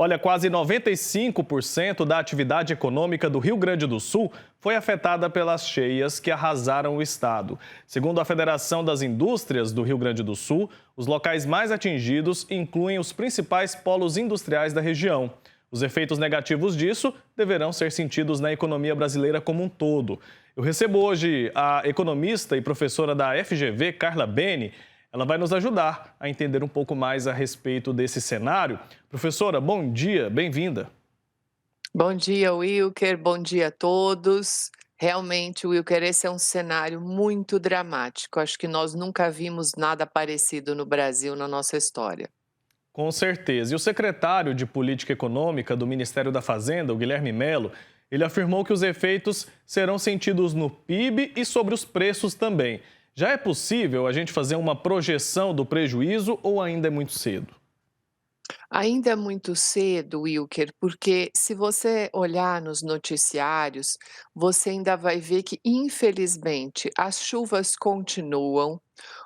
Olha, quase 95% da atividade econômica do Rio Grande do Sul foi afetada pelas cheias que arrasaram o estado. Segundo a Federação das Indústrias do Rio Grande do Sul, os locais mais atingidos incluem os principais polos industriais da região. Os efeitos negativos disso deverão ser sentidos na economia brasileira como um todo. Eu recebo hoje a economista e professora da FGV, Carla Bene. Ela vai nos ajudar a entender um pouco mais a respeito desse cenário. Professora, bom dia, bem-vinda. Bom dia, Wilker. Bom dia a todos. Realmente, Wilker, esse é um cenário muito dramático. Acho que nós nunca vimos nada parecido no Brasil na nossa história. Com certeza. E o secretário de Política Econômica do Ministério da Fazenda, o Guilherme Melo, ele afirmou que os efeitos serão sentidos no PIB e sobre os preços também. Já é possível a gente fazer uma projeção do prejuízo ou ainda é muito cedo? Ainda é muito cedo, Wilker, porque se você olhar nos noticiários, você ainda vai ver que, infelizmente, as chuvas continuam,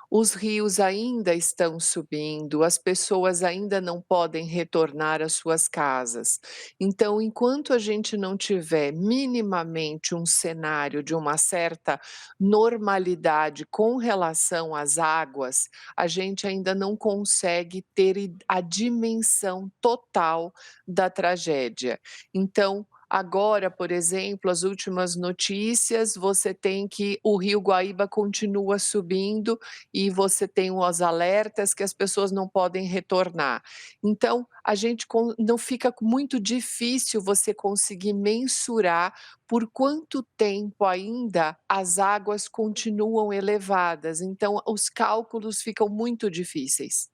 os rios ainda estão subindo, as pessoas ainda não podem retornar às suas casas. Então, enquanto a gente não tiver minimamente um cenário de uma certa normalidade com relação às águas, a gente ainda não consegue ter a dimensão total da tragédia. Então, agora, por exemplo, as últimas notícias, você tem que o rio Guaíba continua subindo e você tem os alertas que as pessoas não podem retornar. Então, a gente não fica muito difícil você conseguir mensurar por quanto tempo ainda as águas continuam elevadas. Então, os cálculos ficam muito difíceis.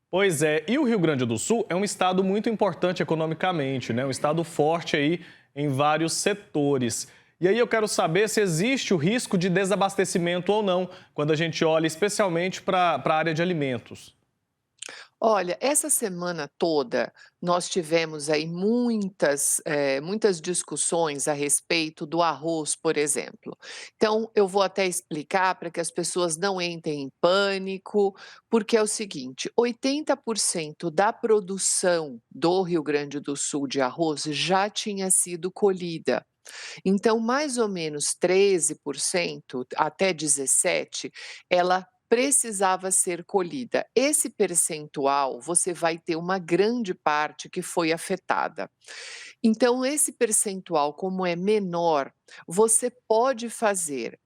Pois é, e o Rio Grande do Sul é um estado muito importante economicamente, né? Um estado forte aí em vários setores. E aí eu quero saber se existe o risco de desabastecimento ou não, quando a gente olha especialmente para a área de alimentos. Olha, essa semana toda nós tivemos aí muitas discussões a respeito do arroz, por exemplo. Então, eu vou até explicar para que as pessoas não entrem em pânico, porque é o seguinte: 80% da produção do Rio Grande do Sul de arroz já tinha sido colhida. Então, mais ou menos 13% até 17%, ela precisava ser colhida. Esse percentual, você vai ter uma grande parte que foi afetada. Então, esse percentual, como é menor, você pode fazer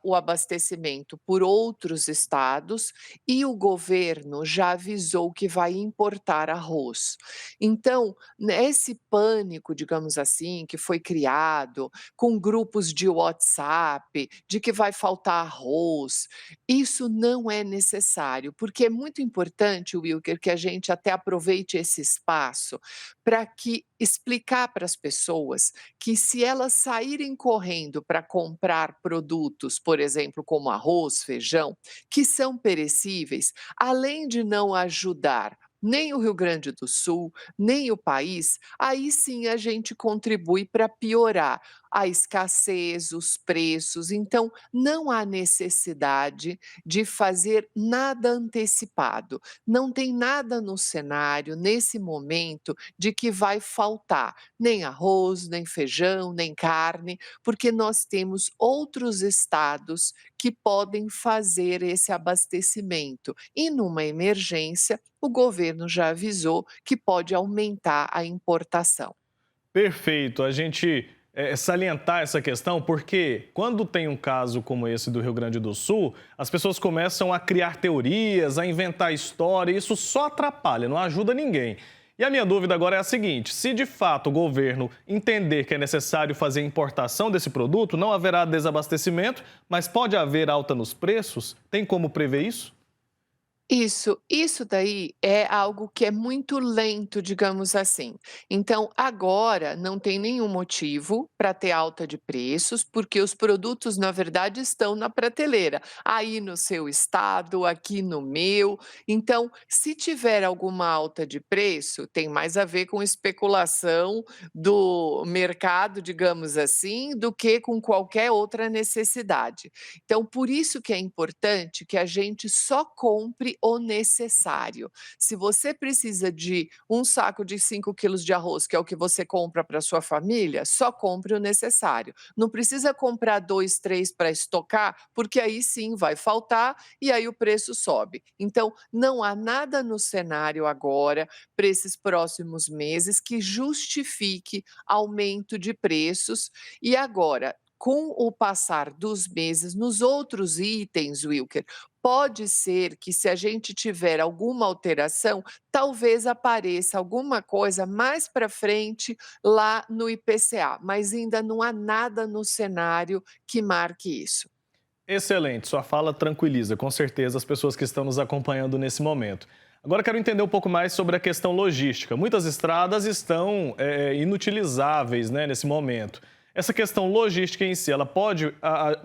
o abastecimento por outros estados e o governo já avisou que vai importar arroz. Então, esse pânico, digamos assim, que foi criado com grupos de WhatsApp, de que vai faltar arroz, isso não é necessário, porque é muito importante, Wilker, que a gente até aproveite esse espaço para que explicar para as pessoas que se elas saírem correndo para comprar produtos, por exemplo, como arroz, feijão, que são perecíveis, além de não ajudar nem o Rio Grande do Sul, nem o país, aí sim a gente contribui para piorar a escassez, os preços. Então, não há necessidade de fazer nada antecipado. Não tem nada no cenário, nesse momento, de que vai faltar nem arroz, nem feijão, nem carne, porque nós temos outros estados que podem fazer esse abastecimento. E numa emergência, o governo já avisou que pode aumentar a importação. Perfeito. A gente salientar essa questão porque quando tem um caso como esse do Rio Grande do Sul, as pessoas começam a criar teorias, a inventar história, e isso só atrapalha, não ajuda ninguém. E a minha dúvida agora é a seguinte: se de fato o governo entender que é necessário fazer importação desse produto, não haverá desabastecimento, mas pode haver alta nos preços? Tem como prever isso? Isso daí é algo que é muito lento, digamos assim. Então, agora não tem nenhum motivo para ter alta de preços, porque os produtos, na verdade, estão na prateleira, aí no seu estado, aqui no meu. Então, se tiver alguma alta de preço, tem mais a ver com especulação do mercado, digamos assim, do que com qualquer outra necessidade. Então, por isso que é importante que a gente só compre compre o necessário. Se você precisa de um saco de 5 quilos de arroz, que é o que você compra para sua família, só compre o necessário. Não precisa comprar 2, 3 para estocar, porque aí sim vai faltar e aí o preço sobe. Então, não há nada no cenário agora, para esses próximos meses, que justifique aumento de preços. E agora, com o passar dos meses, nos outros itens, Wilker, pode ser que, se a gente tiver alguma alteração, talvez apareça alguma coisa mais para frente lá no IPCA, mas ainda não há nada no cenário que marque isso. Excelente, sua fala tranquiliza, com certeza, as pessoas que estão nos acompanhando nesse momento. Agora quero entender um pouco mais sobre a questão logística. Muitas estradas estão inutilizáveis, né, nesse momento. Essa questão logística em si, ela pode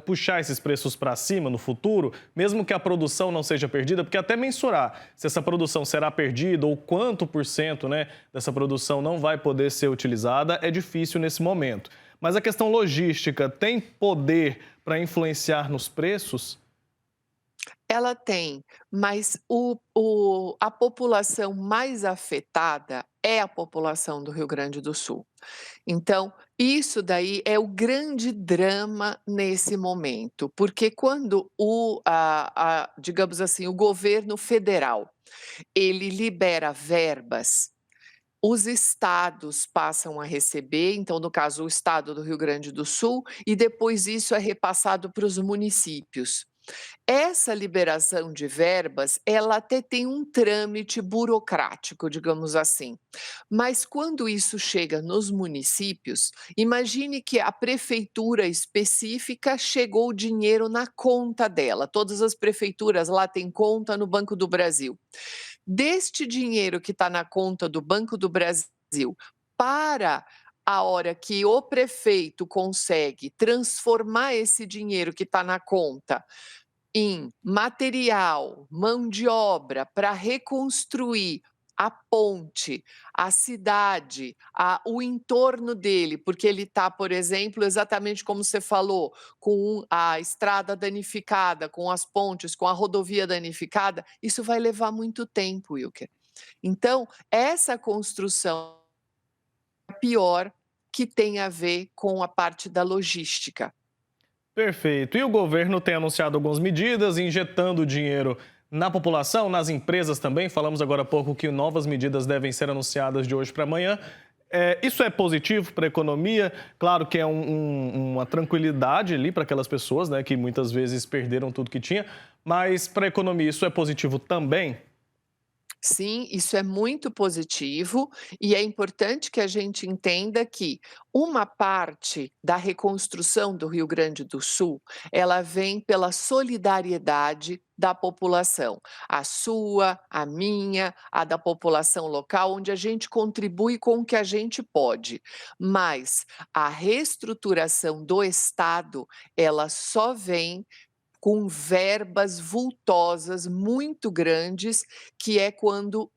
puxar esses preços para cima no futuro, mesmo que a produção não seja perdida? Porque até mensurar se essa produção será perdida ou quanto por cento, né, dessa produção não vai poder ser utilizada é difícil nesse momento. Mas a questão logística tem poder para influenciar nos preços? Ela tem, mas a população mais afetada é a população do Rio Grande do Sul. Então, isso daí é o grande drama nesse momento, porque quando digamos assim, o governo federal, ele libera verbas, os estados passam a receber, então, no caso, o estado do Rio Grande do Sul, e depois isso é repassado para os municípios. Essa liberação de verbas, ela até tem um trâmite burocrático, digamos assim. Mas quando isso chega nos municípios, imagine que a prefeitura específica chegou o dinheiro na conta dela. Todas as prefeituras lá têm conta no Banco do Brasil. Deste dinheiro que está na conta do Banco do Brasil, para a hora que o prefeito consegue transformar esse dinheiro que está na conta em material, mão de obra para reconstruir a ponte, a cidade, o entorno dele, porque ele está, por exemplo, exatamente como você falou, com a estrada danificada, com as pontes, com a rodovia danificada, isso vai levar muito tempo, Wilker. Então, essa construção é a pior, que tem a ver com a parte da logística. Perfeito. E o governo tem anunciado algumas medidas, injetando dinheiro na população, nas empresas também. Falamos agora há pouco que novas medidas devem ser anunciadas de hoje para amanhã. Isso é positivo para a economia? Claro que é uma tranquilidade ali para aquelas pessoas, né, que muitas vezes perderam tudo que tinha, mas para a economia isso é positivo também? Sim, isso é muito positivo e é importante que a gente entenda que uma parte da reconstrução do Rio Grande do Sul, ela vem pela solidariedade da população, a sua, a minha, a da população local, onde a gente contribui com o que a gente pode. Mas a reestruturação do Estado, ela só vem com verbas vultosas muito grandes, que é quando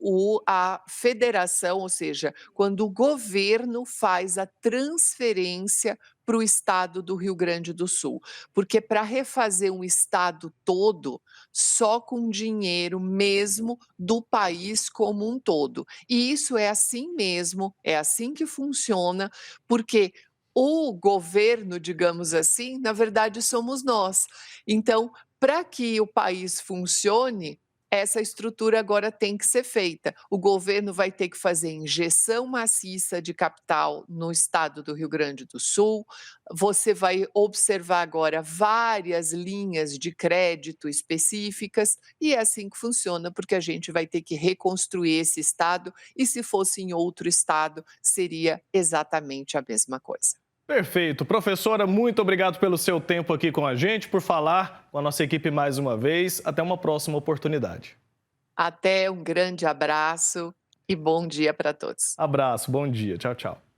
a federação, ou seja, quando o governo faz a transferência para o estado do Rio Grande do Sul. Porque para refazer um estado todo, só com dinheiro mesmo do país como um todo. E isso é assim mesmo, é assim que funciona, porque o governo, digamos assim, na verdade somos nós. Então, para que o país funcione, essa estrutura agora tem que ser feita. O governo vai ter que fazer injeção maciça de capital no estado do Rio Grande do Sul. Você vai observar agora várias linhas de crédito específicas, e é assim que funciona, porque a gente vai ter que reconstruir esse estado, e se fosse em outro estado, seria exatamente a mesma coisa. Perfeito. Professora, muito obrigado pelo seu tempo aqui com a gente, por falar com a nossa equipe mais uma vez. Até uma próxima oportunidade. Até, um grande abraço e bom dia para todos. Abraço, bom dia. Tchau, tchau.